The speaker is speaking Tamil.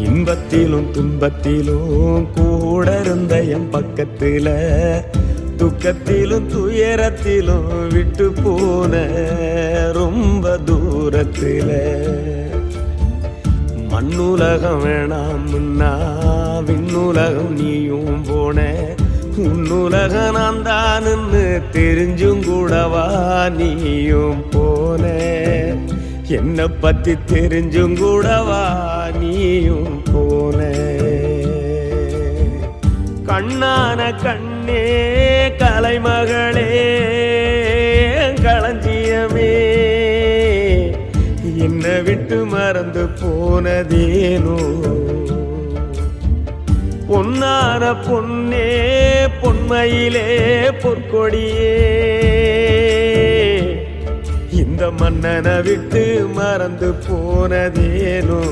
இன்பத்திலும் துன்பத்திலும் கூட இருந்த என் பக்கத்துல, துக்கத்திலும் துயரத்திலும் விட்டு போன ரொம்ப தூரத்துல. மண்ணுலகம் வேணாம்னா விண்ணுலகம் நீயும் போன, உன்னுலகம் நான் தானுன்னு தெரிஞ்சும் கூடவா நீயும் போன. என்னை பத்தி தெரிஞ்சும் கூடவா நீயும் போன. கண்ணான கண்ணே கலைமகளே களஞ்சியமே, என்னை விட்டு மறந்து போனதேனோ. பொன்னான பொன்னே பொன்மையிலே பொற்கொடியே, இந்த மன்னனை விட்டு மறந்து போனதேனோ.